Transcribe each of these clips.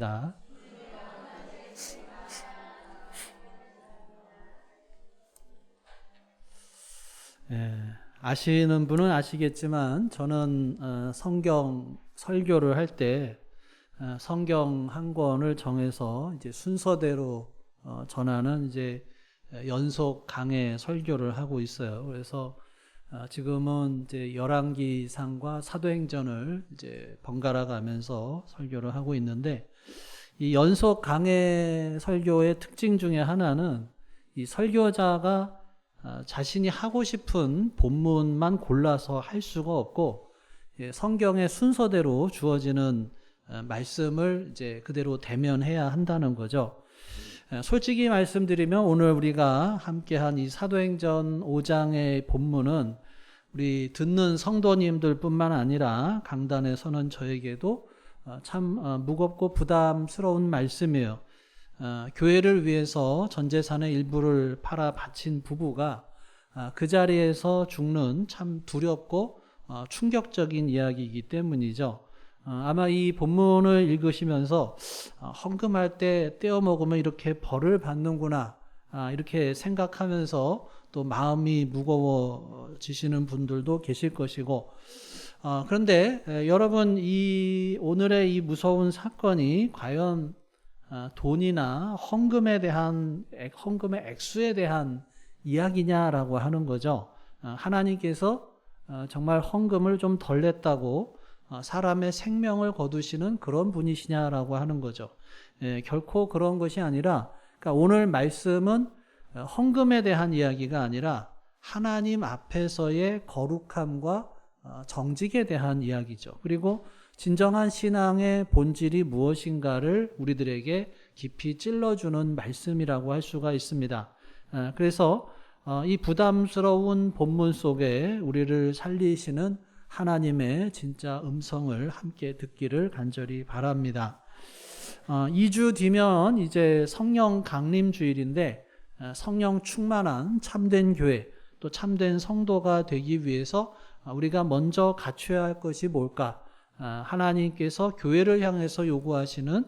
자, 예, 아시는 분은 아시겠지만 저는 성경 설교를 할 때 성경 한 권을 정해서 이제 순서대로 전하는 이제 연속 강해 설교를 하고 있어요. 그래서 지금은 이제 열왕기상과 사도행전을 이제 번갈아 가면서 설교를 하고 있는데, 이 연속 강해 설교의 특징 중에 하나는 이 설교자가 자신이 하고 싶은 본문만 골라서 할 수가 없고, 성경의 순서대로 주어지는 말씀을 이제 그대로 대면해야 한다는 거죠. 솔직히 말씀드리면 오늘 우리가 함께한 이 사도행전 5장의 본문은 우리 듣는 성도님들 뿐만 아니라 강단에 서는 저에게도 참 무겁고 부담스러운 말씀이에요. 교회를 위해서 전 재산의 일부를 팔아 바친 부부가 그 자리에서 죽는 참 두렵고 충격적인 이야기이기 때문이죠. 아마 이 본문을 읽으시면서 헌금할 때 떼어 먹으면 이렇게 벌을 받는구나, 이렇게 생각하면서 또 마음이 무거워지시는 분들도 계실 것이고, 그런데 여러분, 이 오늘의 이 무서운 사건이 과연 돈이나 헌금에 대한, 헌금의 액수에 대한 이야기냐라고 하는 거죠. 하나님께서 정말 헌금을 좀 덜 냈다고 사람의 생명을 거두시는 그런 분이시냐라고 하는 거죠. 결코 그런 것이 아니라, 그러니까 오늘 말씀은 헌금에 대한 이야기가 아니라 하나님 앞에서의 거룩함과 정직에 대한 이야기죠. 그리고 진정한 신앙의 본질이 무엇인가를 우리들에게 깊이 찔러주는 말씀이라고 할 수가 있습니다. 그래서 이 부담스러운 본문 속에 우리를 살리시는 하나님의 진짜 음성을 함께 듣기를 간절히 바랍니다. 2주 뒤면 이제 성령 강림 주일인데, 성령 충만한 참된 교회, 또 참된 성도가 되기 위해서 우리가 먼저 갖춰야 할 것이 뭘까? 하나님께서 교회를 향해서 요구하시는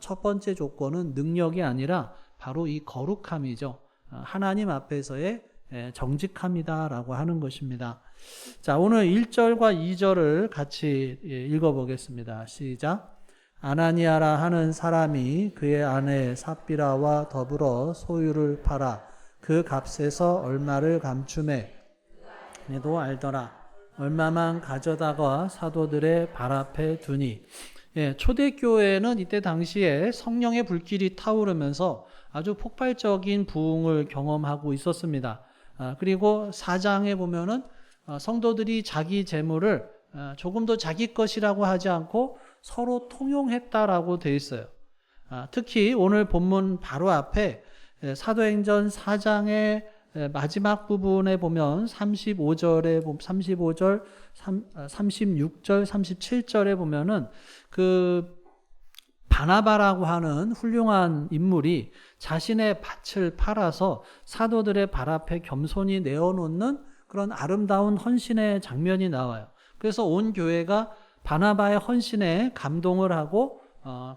첫 번째 조건은 능력이 아니라 바로 이 거룩함이죠. 하나님 앞에서의 정직함이다라고 하는 것입니다. 자, 오늘 1절과 2절을 같이 읽어보겠습니다. 시작. 아나니아라 하는 사람이 그의 아내 삽비라와 더불어 소유를 팔아 그 값에서 얼마를 감추매 내도 알더라. 얼마만 가져다가 사도들의 발 앞에 두니. 초대교회는 이때 당시에 성령의 불길이 타오르면서 아주 폭발적인 부흥을 경험하고 있었습니다. 그리고 4장에 보면은 성도들이 자기 재물을 조금도 자기 것이라고 하지 않고 서로 통용했다라고 되어 있어요. 특히 오늘 본문 바로 앞에 사도행전 4장의 마지막 부분에 보면 35절, 36절, 37절에 보면은 그 바나바라고 하는 훌륭한 인물이 자신의 밭을 팔아서 사도들의 발 앞에 겸손히 내어놓는 그런 아름다운 헌신의 장면이 나와요. 그래서 온 교회가 바나바의 헌신에 감동을 하고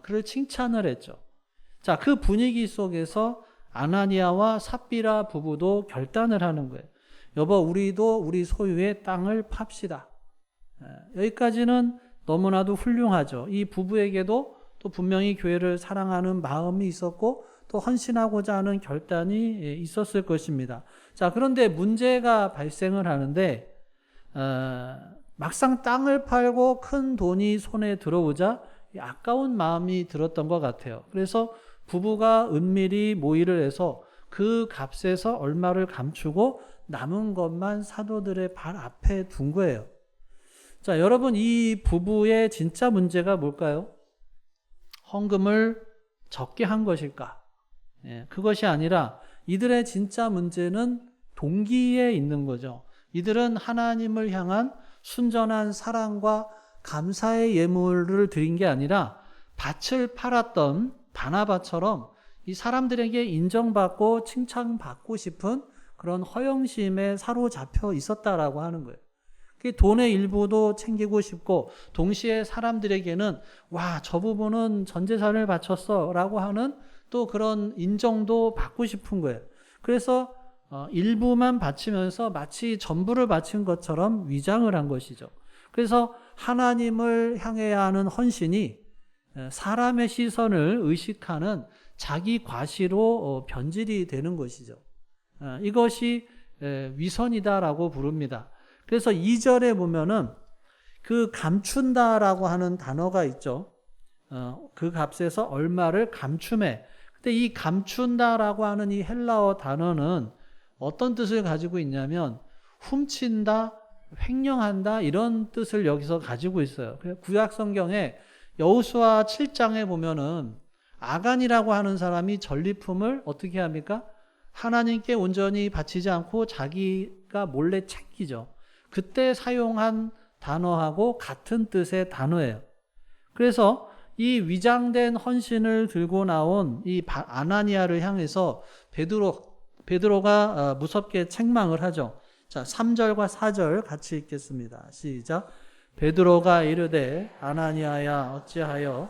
그를 칭찬을 했죠. 자, 그 분위기 속에서 아나니아와 삽비라 부부도 결단을 하는 거예요. 여보, 우리도 우리 소유의 땅을 팝시다. 여기까지는 너무나도 훌륭하죠. 이 부부에게도 또 분명히 교회를 사랑하는 마음이 있었고 또 헌신하고자 하는 결단이 있었을 것입니다. 자, 그런데 문제가 발생을 하는데, 막상 땅을 팔고 큰 돈이 손에 들어오자 아까운 마음이 들었던 것 같아요. 그래서 부부가 은밀히 모의를 해서 그 값에서 얼마를 감추고 남은 것만 사도들의 발 앞에 둔 거예요. 자, 여러분, 이 부부의 진짜 문제가 뭘까요? 헌금을 적게 한 것일까? 그것이 아니라 이들의 진짜 문제는 동기에 있는 거죠. 이들은 하나님을 향한 순전한 사랑과 감사의 예물을 드린 게 아니라 밭을 팔았던 바나바처럼 이 사람들에게 인정받고 칭찬받고 싶은 그런 허영심에 사로잡혀 있었다라고 하는 거예요. 돈의 일부도 챙기고 싶고 동시에 사람들에게는 와, 저 부분은 전 재산을 바쳤어 라고 하는 또 그런 인정도 받고 싶은 거예요. 그래서 일부만 바치면서 마치 전부를 바친 것처럼 위장을 한 것이죠. 그래서 하나님을 향해야 하는 헌신이 사람의 시선을 의식하는 자기 과시로 변질이 되는 것이죠. 이것이 위선이다라고 부릅니다. 그래서 2절에 보면은 그 감춘다라고 하는 단어가 있죠. 그 값에서 얼마를 감춤해. 근데 이 감춘다라고 하는 이 헬라어 단어는 어떤 뜻을 가지고 있냐면 훔친다, 횡령한다 이런 뜻을 여기서 가지고 있어요. 구약 성경에 여호수아 7장에 보면은 아간이라고 하는 사람이 전리품을 어떻게 합니까? 하나님께 온전히 바치지 않고 자기가 몰래 챙기죠. 그때 사용한 단어하고 같은 뜻의 단어예요. 그래서 이 위장된 헌신을 들고 나온 이 아나니아를 향해서 베드로가 무섭게 책망을 하죠. 자, 3절과 4절 같이 읽겠습니다. 시작. 베드로가 이르되 아나니아야 어찌하여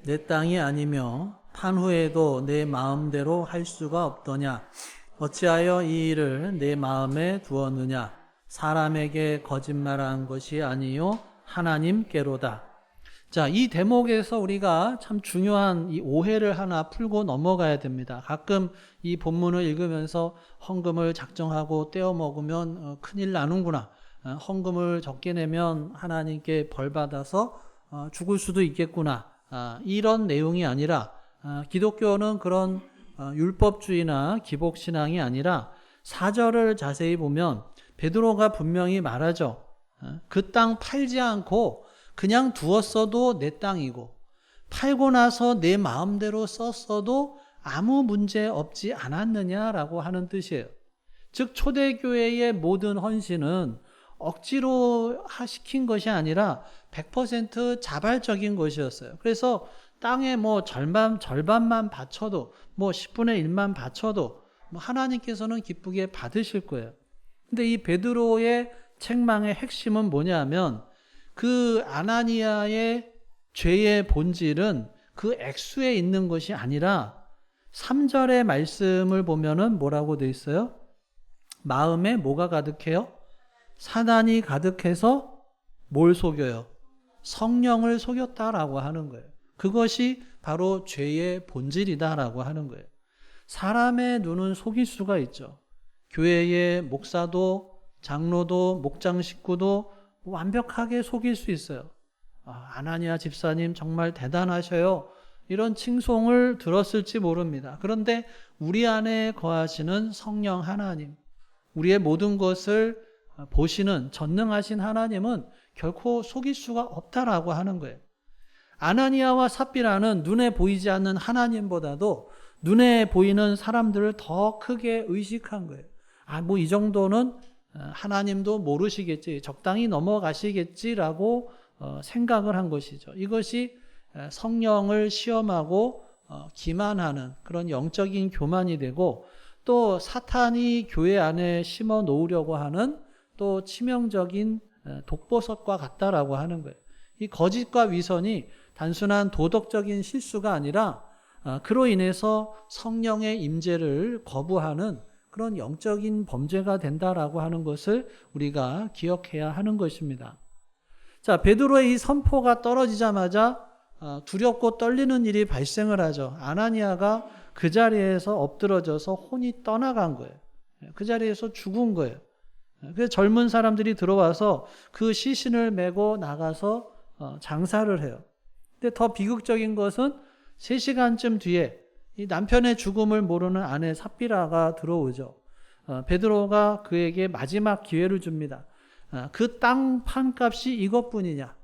내 땅이 아니며 판 후에도 내 마음대로 할 수가 없더냐? 어찌하여 이 일을 내 마음에 두었느냐? 사람에게 거짓말한 것이 아니요 하나님께로다. 자, 이 대목에서 우리가 참 중요한 이 오해를 하나 풀고 넘어가야 됩니다. 가끔 이 본문을 읽으면서 헌금을 작정하고 떼어 먹으면 큰일 나는구나. 헌금을 적게 내면 하나님께 벌 받아서 죽을 수도 있겠구나. 이런 내용이 아니라 기독교는 그런 율법주의나 기복신앙이 아니라 4절을 자세히 보면 베드로가 분명히 말하죠. 그 땅 팔지 않고 그냥 두었어도 내 땅이고 팔고 나서 내 마음대로 썼어도 아무 문제 없지 않았느냐라고 하는 뜻이에요. 즉 초대교회의 모든 헌신은 억지로 시킨 것이 아니라 100% 자발적인 것이었어요. 그래서 땅에 뭐 절반만 바쳐도 뭐 10분의 1만 바쳐도 하나님께서는 기쁘게 받으실 거예요. 근데 이 베드로의 책망의 핵심은 뭐냐면 그 아나니아의 죄의 본질은 그 액수에 있는 것이 아니라 3절의 말씀을 보면은 뭐라고 돼 있어요? 마음에 뭐가 가득해요? 사단이 가득해서 뭘 속여요? 성령을 속였다라고 하는 거예요. 그것이 바로 죄의 본질이다라고 하는 거예요. 사람의 눈은 속일 수가 있죠. 교회의 목사도 장로도 목장 식구도 완벽하게 속일 수 있어요. 아나니아 집사님 정말 대단하셔요. 이런 칭송을 들었을지 모릅니다. 그런데 우리 안에 거하시는 성령 하나님, 우리의 모든 것을 보시는 전능하신 하나님은 결코 속일 수가 없다라고 하는 거예요. 아나니아와 삽비라는 눈에 보이지 않는 하나님보다도 눈에 보이는 사람들을 더 크게 의식한 거예요. 뭐 이 정도는 하나님도 모르시겠지, 적당히 넘어가시겠지라고 생각을 한 것이죠. 이것이 성령을 시험하고 기만하는 그런 영적인 교만이 되고 또 사탄이 교회 안에 심어 놓으려고 하는 또 치명적인 독버섯과 같다라고 하는 거예요. 이 거짓과 위선이 단순한 도덕적인 실수가 아니라 그로 인해서 성령의 임재를 거부하는 그런 영적인 범죄가 된다라고 하는 것을 우리가 기억해야 하는 것입니다. 자, 베드로의 이 선포가 떨어지자마자 두렵고 떨리는 일이 발생을 하죠. 아나니아가 그 자리에서 엎드러져서 혼이 떠나간 거예요. 그 자리에서 죽은 거예요. 그래서 젊은 사람들이 들어와서 그 시신을 메고 나가서 장사를 해요. 근데 더 비극적인 것은 3시간쯤 뒤에 이 남편의 죽음을 모르는 아내 삽비라가 들어오죠. 베드로가 그에게 마지막 기회를 줍니다. 그 땅 판값이 이것뿐이냐?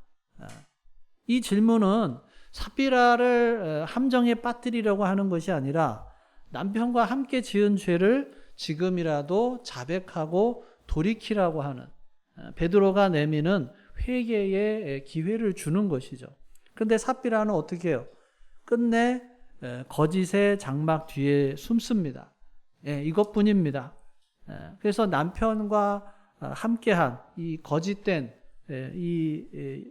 이 질문은 삽비라를 함정에 빠뜨리려고 하는 것이 아니라 남편과 함께 지은 죄를 지금이라도 자백하고 돌이키라고 하는 베드로가 내미는 회개의 기회를 주는 것이죠. 그런데 삽비라는 어떻게 해요? 끝내 거짓의 장막 뒤에 숨습니다. 이것뿐입니다. 그래서 남편과 함께한 이 거짓된 이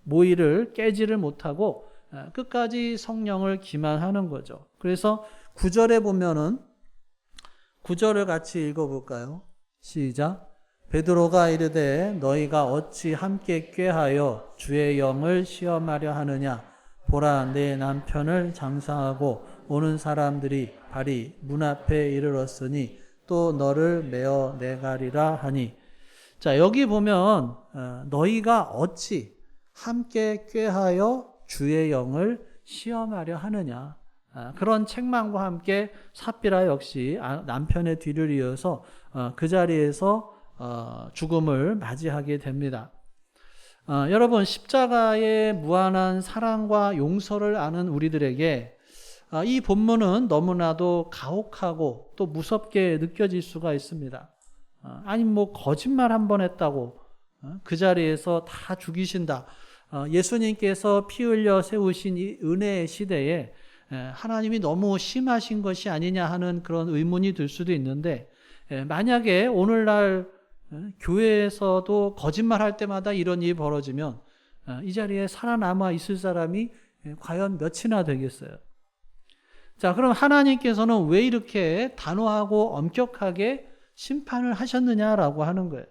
모의를 깨지를 못하고 끝까지 성령을 기만하는 거죠. 그래서 9절에 보면은 9절을 같이 읽어볼까요? 시작. 베드로가 이르되 너희가 어찌 함께 꾀하여 주의 영을 시험하려 하느냐? 보라, 내 남편을 장사하고 오는 사람들이 발이 문 앞에 이르렀으니 또 너를 메어 내가리라 하니. 자, 여기 보면 너희가 어찌 함께 꾀하여 주의 영을 시험하려 하느냐. 그런 책망과 함께 삽비라 역시 남편의 뒤를 이어서 그 자리에서 죽음을 맞이하게 됩니다. 여러분, 십자가의 무한한 사랑과 용서를 아는 우리들에게 이 본문은 너무나도 가혹하고 또 무섭게 느껴질 수가 있습니다. 아니 뭐 거짓말 한 번 했다고 그 자리에서 다 죽이신다. 예수님께서 피 흘려 세우신 이 은혜의 시대에 하나님이 너무 심하신 것이 아니냐 하는 그런 의문이 들 수도 있는데, 만약에 오늘날 교회에서도 거짓말할 때마다 이런 일이 벌어지면 이 자리에 살아남아 있을 사람이 과연 몇이나 되겠어요? 자, 그럼 하나님께서는 왜 이렇게 단호하고 엄격하게 심판을 하셨느냐라고 하는 거예요.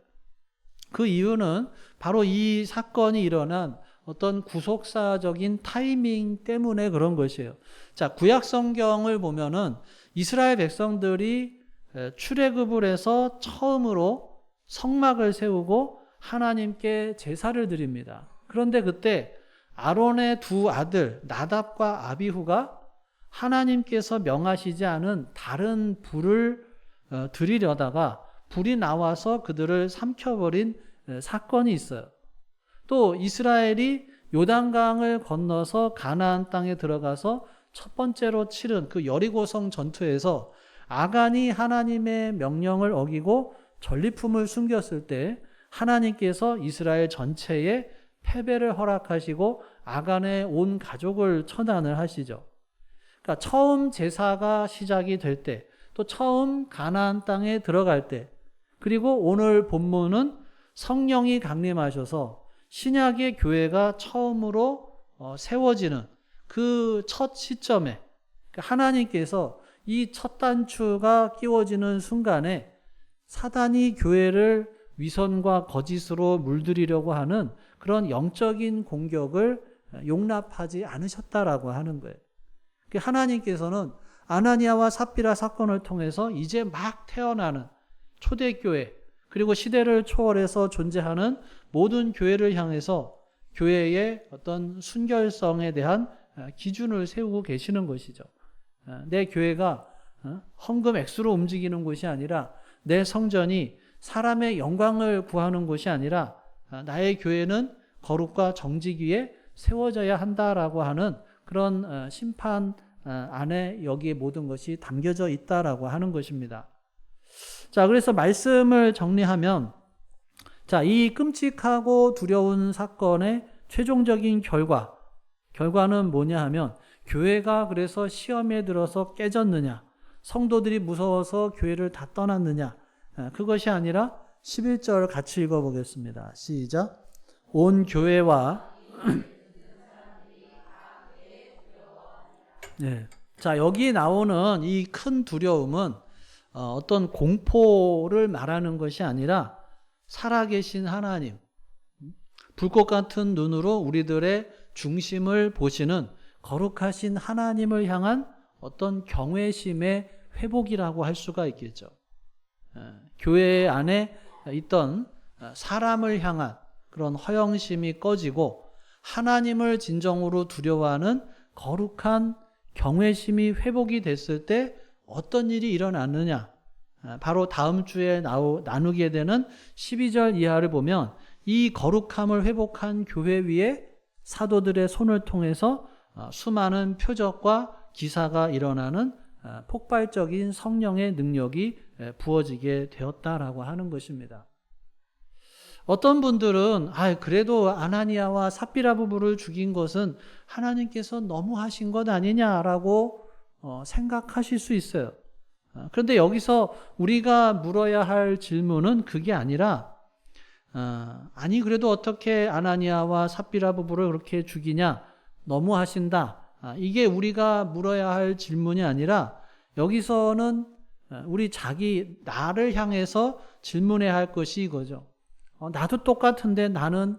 그 이유는 바로 이 사건이 일어난 어떤 구속사적인 타이밍 때문에 그런 것이에요. 자, 구약 성경을 보면은 이스라엘 백성들이 출애굽을 해서 처음으로 성막을 세우고 하나님께 제사를 드립니다. 그런데 그때 아론의 두 아들 나답과 아비후가 하나님께서 명하시지 않은 다른 불을 드리려다가 불이 나와서 그들을 삼켜버린 사건이 있어요. 또 이스라엘이 요단강을 건너서 가나안 땅에 들어가서 첫 번째로 치른 그 여리고성 전투에서 아간이 하나님의 명령을 어기고 전리품을 숨겼을 때 하나님께서 이스라엘 전체에 패배를 허락하시고 아간의 온 가족을 처단을 하시죠. 그러니까 처음 제사가 시작이 될 때, 또 처음 가나안 땅에 들어갈 때, 그리고 오늘 본문은 성령이 강림하셔서 신약의 교회가 처음으로 세워지는 그 첫 시점에 하나님께서 이 첫 단추가 끼워지는 순간에 사단이 교회를 위선과 거짓으로 물들이려고 하는 그런 영적인 공격을 용납하지 않으셨다라고 하는 거예요. 하나님께서는 아나니아와 삽비라 사건을 통해서 이제 막 태어나는 초대교회, 그리고 시대를 초월해서 존재하는 모든 교회를 향해서 교회의 어떤 순결성에 대한 기준을 세우고 계시는 것이죠. 내 교회가 헌금 액수로 움직이는 곳이 아니라, 내 성전이 사람의 영광을 구하는 곳이 아니라 나의 교회는 거룩과 정직 위에 세워져야 한다라고 하는 그런 심판 안에 여기에 모든 것이 담겨져 있다라고 하는 것입니다. 자, 그래서 말씀을 정리하면, 자, 이 끔찍하고 두려운 사건의 최종적인 결과는 뭐냐 하면, 교회가 그래서 시험에 들어서 깨졌느냐, 성도들이 무서워서 교회를 다 떠났느냐, 그것이 아니라 11절 같이 읽어보겠습니다. 시작. 온 교회와 네. 자, 여기 나오는 이 큰 두려움은 어떤 공포를 말하는 것이 아니라 살아계신 하나님, 불꽃 같은 눈으로 우리들의 중심을 보시는 거룩하신 하나님을 향한 어떤 경외심의 회복이라고 할 수가 있겠죠. 교회 안에 있던 사람을 향한 그런 허영심이 꺼지고 하나님을 진정으로 두려워하는 거룩한 경외심이 회복이 됐을 때 어떤 일이 일어났느냐, 바로 다음 주에 나누게 되는 12절 이하를 보면 이 거룩함을 회복한 교회 위에 사도들의 손을 통해서 수많은 표적과 기사가 일어나는 폭발적인 성령의 능력이 부어지게 되었다라고 하는 것입니다. 어떤 분들은 그래도 아나니아와 삽비라 부부를 죽인 것은 하나님께서 너무 하신 것 아니냐라고 생각하실 수 있어요. 그런데 여기서 우리가 물어야 할 질문은 그게 아니라 아니 그래도 어떻게 아나니아와 삽비라 부부를 그렇게 죽이냐, 너무 하신다. 이게 우리가 물어야 할 질문이 아니라 여기서는 우리 나를 향해서 질문해야 할 것이 이거죠. 나도 똑같은데 나는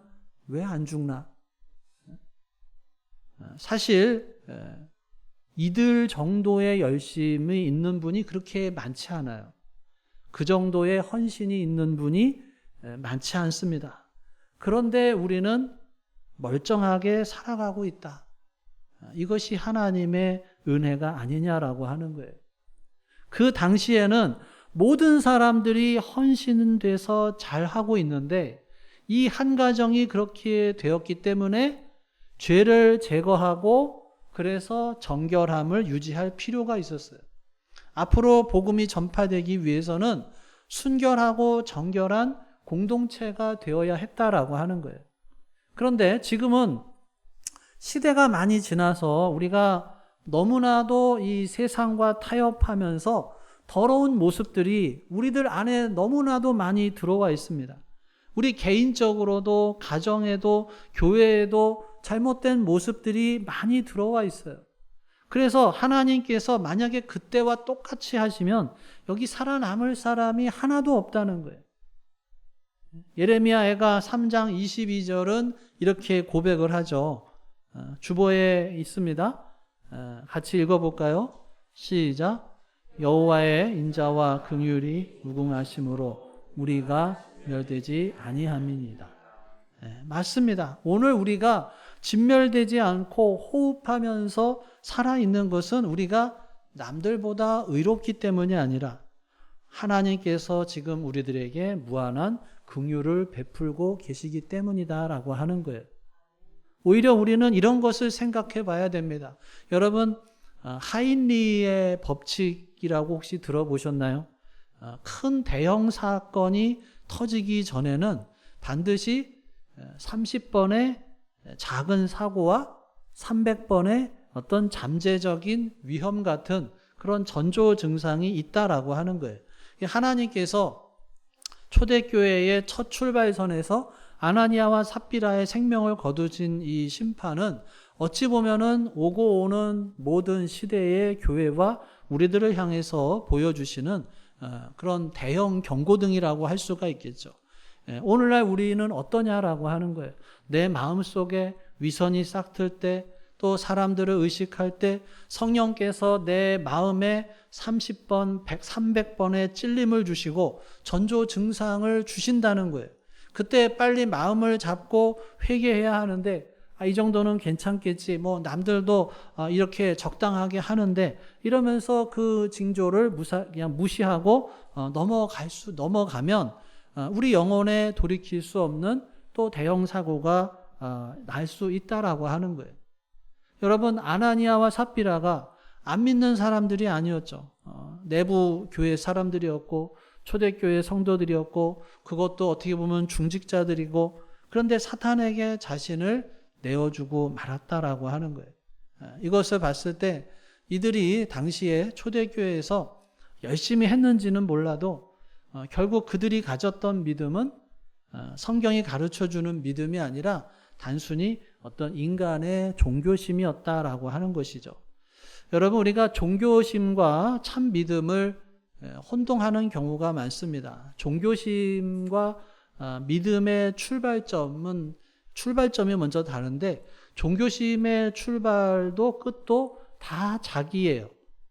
왜 안 죽나? 사실 이들 정도의 열심이 있는 분이 그렇게 많지 않아요. 그 정도의 헌신이 있는 분이 많지 않습니다. 그런데 우리는 멀쩡하게 살아가고 있다. 이것이 하나님의 은혜가 아니냐라고 하는 거예요. 그 당시에는 모든 사람들이 헌신돼서 잘하고 있는데 이 한 가정이 그렇게 되었기 때문에 죄를 제거하고 그래서 정결함을 유지할 필요가 있었어요. 앞으로 복음이 전파되기 위해서는 순결하고 정결한 공동체가 되어야 했다라고 하는 거예요. 그런데 지금은 시대가 많이 지나서 우리가 너무나도 이 세상과 타협하면서 더러운 모습들이 우리들 안에 너무나도 많이 들어와 있습니다. 우리 개인적으로도 가정에도 교회에도 잘못된 모습들이 많이 들어와 있어요. 그래서 하나님께서 만약에 그때와 똑같이 하시면 여기 살아남을 사람이 하나도 없다는 거예요. 예레미야가 3장 22절은 이렇게 고백을 하죠. 주보에 있습니다. 같이 읽어볼까요? 시작. 여호와의 인자와 긍휼이 무궁하심으로 우리가 멸되지 아니함이니이다. 맞습니다. 오늘 우리가 진멸되지 않고 호흡하면서 살아있는 것은 우리가 남들보다 의롭기 때문이 아니라 하나님께서 지금 우리들에게 무한한 긍휼을 베풀고 계시기 때문이다라고 하는 거예요. 오히려 우리는 이런 것을 생각해 봐야 됩니다. 여러분, 하인리의 법칙이라고 혹시 들어보셨나요? 큰 대형 사건이 터지기 전에는 반드시 30번의 작은 사고와 300번의 어떤 잠재적인 위험 같은 그런 전조 증상이 있다라고 하는 거예요. 하나님께서 초대교회의 첫 출발선에서 아나니아와 삽비라의 생명을 거두신 이 심판은 어찌 보면은 오고 오는 모든 시대의 교회와 우리들을 향해서 보여주시는 그런 대형 경고등이라고 할 수가 있겠죠. 오늘날 우리는 어떠냐라고 하는 거예요. 내 마음속에 위선이 싹틀 때, 또 사람들을 의식할 때 성령께서 내 마음에 30번, 300번의 찔림을 주시고 전조 증상을 주신다는 거예요. 그때 빨리 마음을 잡고 회개해야 하는데 이 정도는 괜찮겠지. 남들도 이렇게 적당하게 하는데 이러면서 그 징조를 그냥 무시하고 넘어가면 우리 영혼에 돌이킬 수 없는 또 대형 사고가 날 수 있다라고 하는 거예요. 여러분, 아나니아와 삽비라가 안 믿는 사람들이 아니었죠. 내부 교회 사람들이었고 초대교회 성도들이었고 그것도 어떻게 보면 중직자들이고 그런데 사탄에게 자신을 내어주고 말았다라고 하는 거예요. 이것을 봤을 때 이들이 당시에 초대교회에서 열심히 했는지는 몰라도 결국 그들이 가졌던 믿음은 성경이 가르쳐주는 믿음이 아니라 단순히 어떤 인간의 종교심이었다라고 하는 것이죠. 여러분, 우리가 종교심과 참 믿음을 혼동하는 경우가 많습니다. 종교심과 믿음의 출발점이 먼저 다른데 종교심의 출발도 끝도 다 자기예요.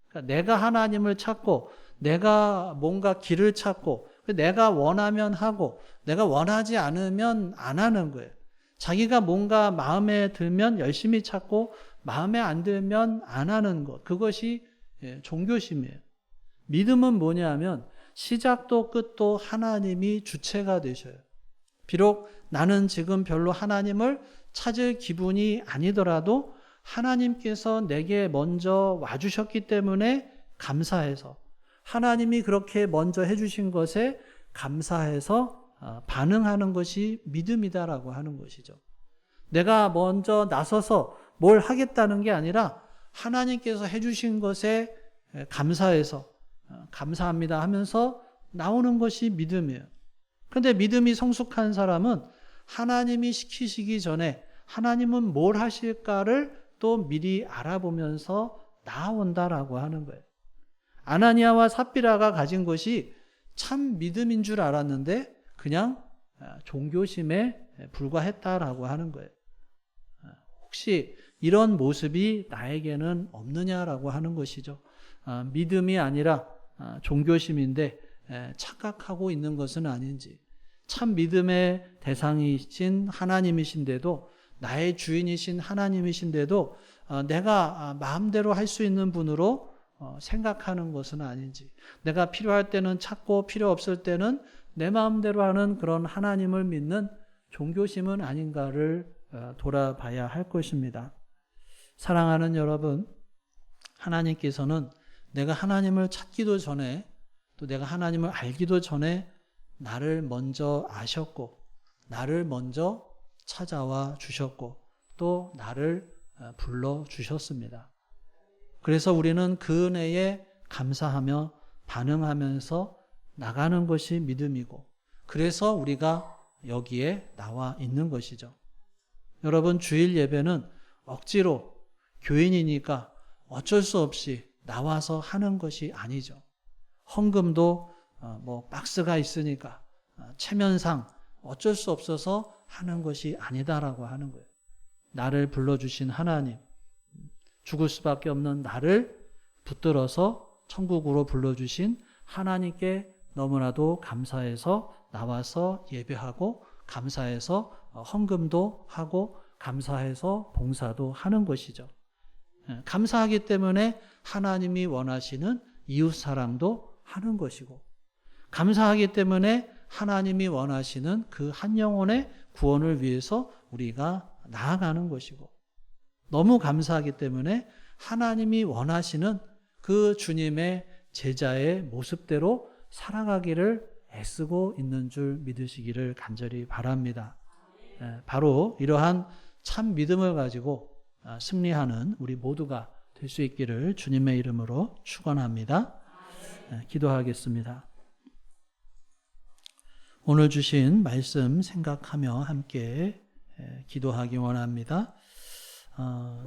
그러니까 내가 하나님을 찾고 내가 뭔가 길을 찾고 내가 원하면 하고 내가 원하지 않으면 안 하는 거예요. 자기가 뭔가 마음에 들면 열심히 찾고 마음에 안 들면 안 하는 것. 그것이 종교심이에요. 믿음은 뭐냐면 시작도 끝도 하나님이 주체가 되셔요. 비록 나는 지금 별로 하나님을 찾을 기분이 아니더라도 하나님께서 내게 먼저 와주셨기 때문에 감사해서 하나님이 그렇게 먼저 해주신 것에 감사해서 반응하는 것이 믿음이다라고 하는 것이죠. 내가 먼저 나서서 뭘 하겠다는 게 아니라 하나님께서 해주신 것에 감사해서 감사합니다 하면서 나오는 것이 믿음이에요. 그런데 믿음이 성숙한 사람은 하나님이 시키시기 전에 하나님은 뭘 하실까를 또 미리 알아보면서 나아온다라고 하는 거예요. 아나니아와 삽비라가 가진 것이 참 믿음인 줄 알았는데 그냥 종교심에 불과했다라고 하는 거예요. 혹시 이런 모습이 나에게는 없느냐라고 하는 것이죠. 믿음이 아니라 종교심인데 착각하고 있는 것은 아닌지, 참 믿음의 대상이신 하나님이신데도, 나의 주인이신 하나님이신데도 내가 마음대로 할 수 있는 분으로 생각하는 것은 아닌지, 내가 필요할 때는 찾고 필요 없을 때는 내 마음대로 하는 그런 하나님을 믿는 종교심은 아닌가를 돌아봐야 할 것입니다. 사랑하는 여러분, 하나님께서는 내가 하나님을 찾기도 전에, 또 내가 하나님을 알기도 전에 나를 먼저 아셨고, 나를 먼저 찾아와 주셨고, 또 나를 불러주셨습니다. 그래서 우리는 그 은혜에 감사하며 반응하면서 나가는 것이 믿음이고, 그래서 우리가 여기에 나와 있는 것이죠. 여러분, 주일 예배는 억지로 교인이니까 어쩔 수 없이 나와서 하는 것이 아니죠. 헌금도 박스가 있으니까 체면상 어쩔 수 없어서 하는 것이 아니다라고 하는 거예요. 나를 불러주신 하나님, 죽을 수밖에 없는 나를 붙들어서 천국으로 불러주신 하나님께 너무나도 감사해서 나와서 예배하고, 감사해서 헌금도 하고, 감사해서 봉사도 하는 것이죠. 감사하기 때문에 하나님이 원하시는 이웃사랑도 하는 것이고, 감사하기 때문에 하나님이 원하시는 그 한 영혼의 구원을 위해서 우리가 나아가는 것이고, 너무 감사하기 때문에 하나님이 원하시는 그 주님의 제자의 모습대로 살아가기를 애쓰고 있는 줄 믿으시기를 간절히 바랍니다. 바로 이러한 참 믿음을 가지고 승리하는 우리 모두가 될 수 있기를 주님의 이름으로 축원합니다. 기도하겠습니다. 오늘 주신 말씀 생각하며 함께 기도하기 원합니다.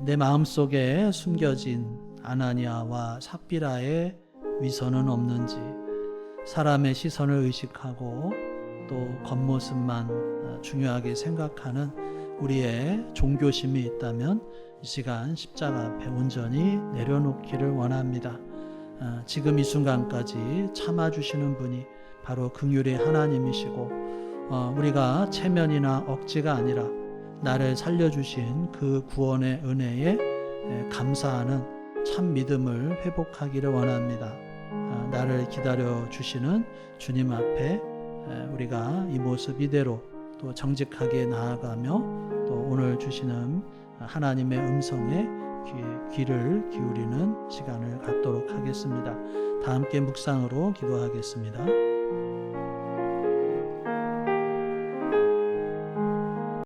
내 마음속에 숨겨진 아나니아와 삽비라의 위선은 없는지, 사람의 시선을 의식하고 또 겉모습만 중요하게 생각하는 우리의 종교심이 있다면 이 시간 십자가 앞에 온전히 내려놓기를 원합니다. 지금 이 순간까지 참아주시는 분이 바로 긍휼의 하나님이시고, 우리가 체면이나 억지가 아니라 나를 살려주신 그 구원의 은혜에 감사하는 참 믿음을 회복하기를 원합니다. 나를 기다려주시는 주님 앞에 우리가 이 모습 이대로 또 정직하게 나아가며, 또 오늘 주시는 하나님의 음성에 귀를 기울이는 시간을 갖도록 하겠습니다. 다 함께 묵상으로 기도하겠습니다.